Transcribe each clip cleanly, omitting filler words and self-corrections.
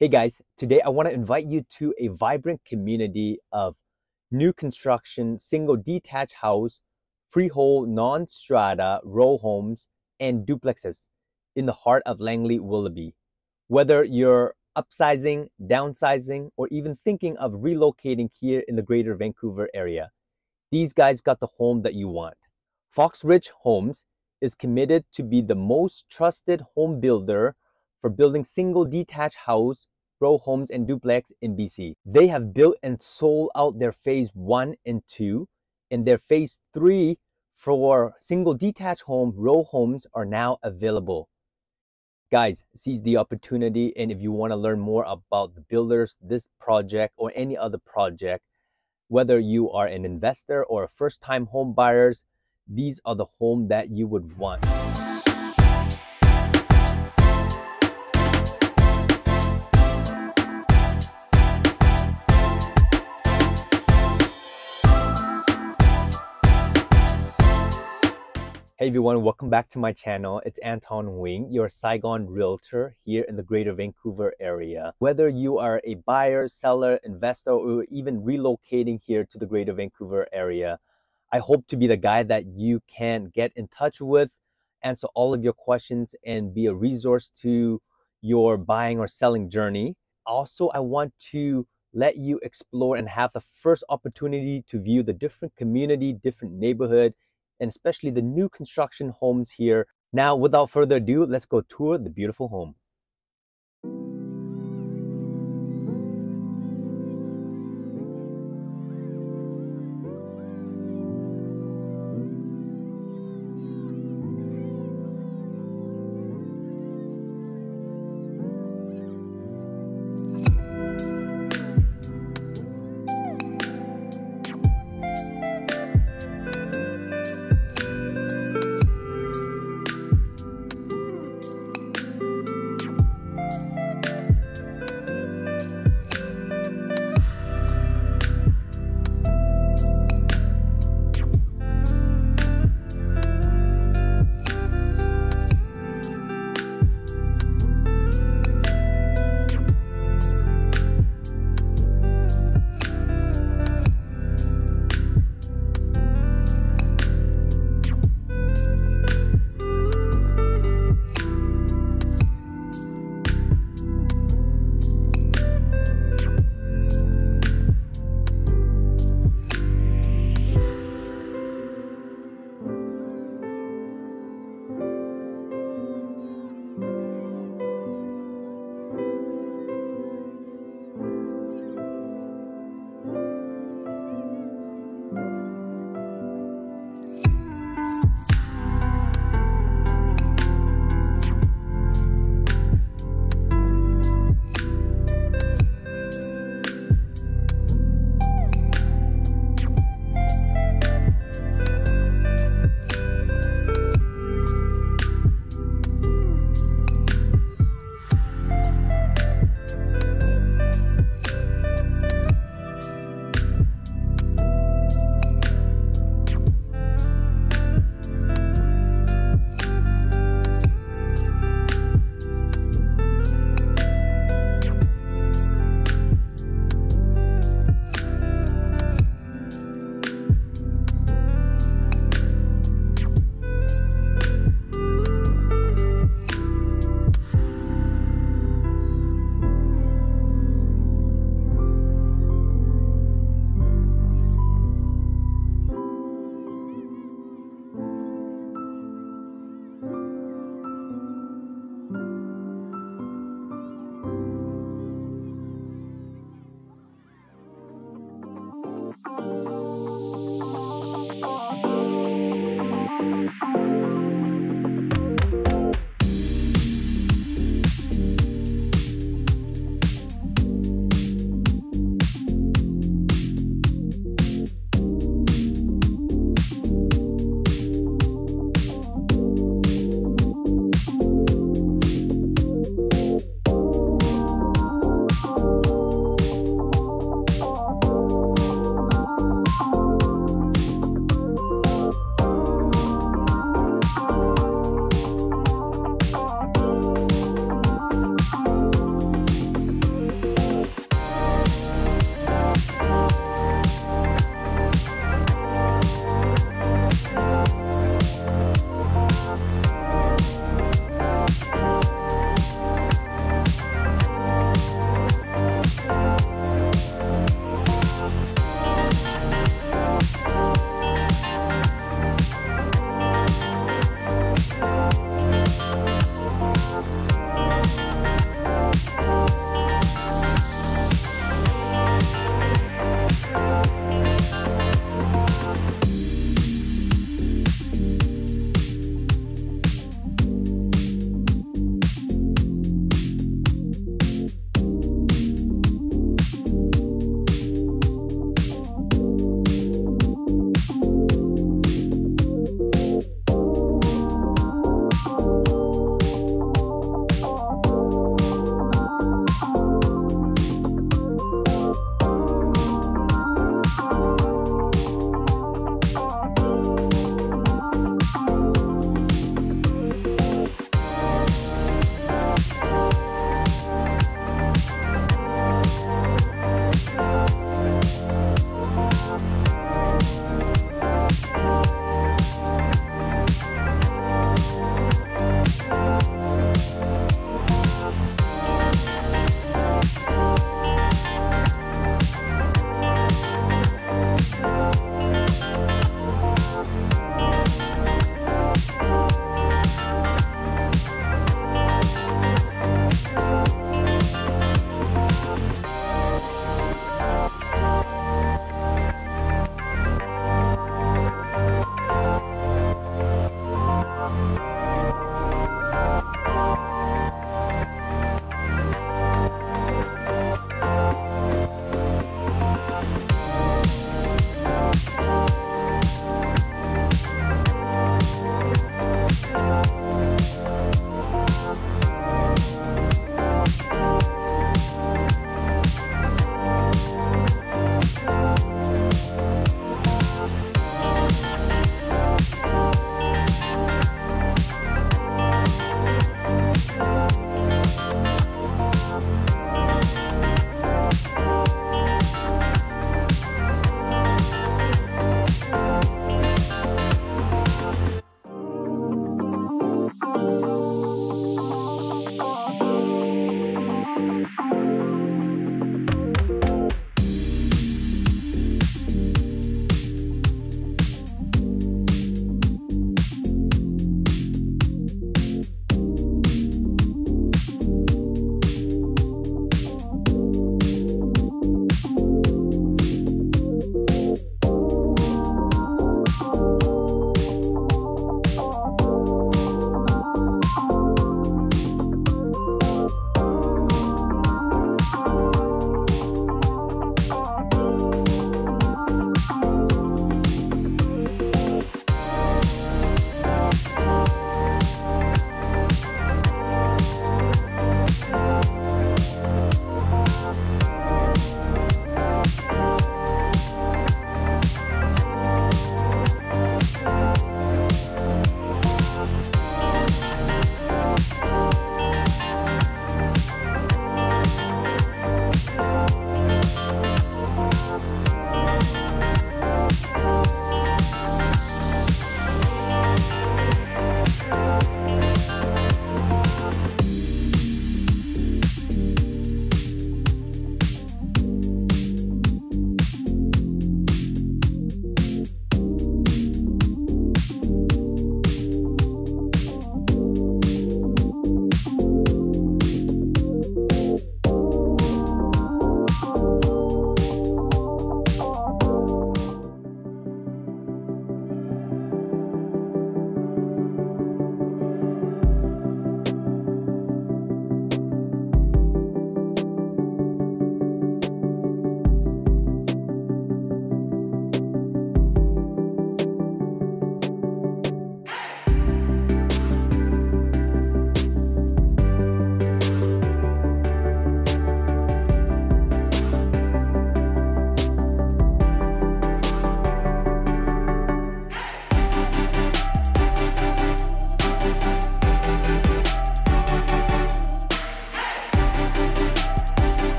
Hey guys, today I want to invite you to a vibrant community of new construction, single detached house, freehold, non-strata, row homes, and duplexes in the heart of Langley, Willoughby. Whether you're upsizing, downsizing, or even thinking of relocating here in the Greater Vancouver area, these guys got the home that you want. FOXRIDGE Homes is committed to be the most trusted home builder for building single detached house, row homes, and duplex in BC. They have built and sold out their phase 1 and 2, and their phase 3 for single detached home, row homes are now available. Guys, seize the opportunity, and if you want to learn more about the builders, this project, or any other project, whether you are an investor or a first-time home buyers, these are the home that you would want. Hey everyone, welcome back to my channel. It's Anton Nguyen, your Saigon realtor here in the Greater Vancouver area. Whether you are a buyer, seller, investor, or even relocating here to the Greater Vancouver area, I hope to be the guy that you can get in touch with, answer all of your questions, and be a resource to your buying or selling journey. Also, I want to let you explore and have the first opportunity to view the different community, different neighborhood, and especially the new construction homes here. Now, without further ado, let's go tour the beautiful home.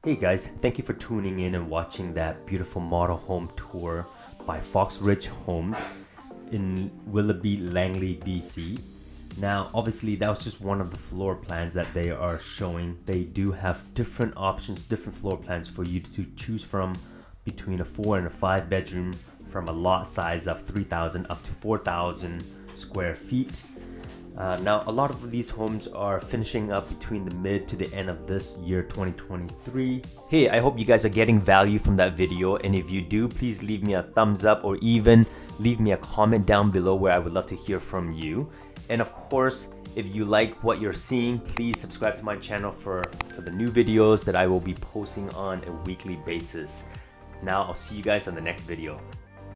Hey guys, thank you for tuning in and watching that beautiful model home tour by FOXRIDGE Homes in Willoughby, Langley, BC. Now, obviously, that was just one of the floor plans that they are showing. They do have different options, different floor plans for you to choose from between a 4 and a 5 bedroom from a lot size of 3,000 up to 4,000 square feet. Now, a lot of these homes are finishing up between the mid to the end of this year, 2023. Hey, I hope you guys are getting value from that video, and if you do, please leave me a thumbs up or even leave me a comment down below where I would love to hear from you. And of course, if you like what you're seeing, please subscribe to my channel for the new videos that I will be posting on a weekly basis. Now, I'll see you guys on the next video.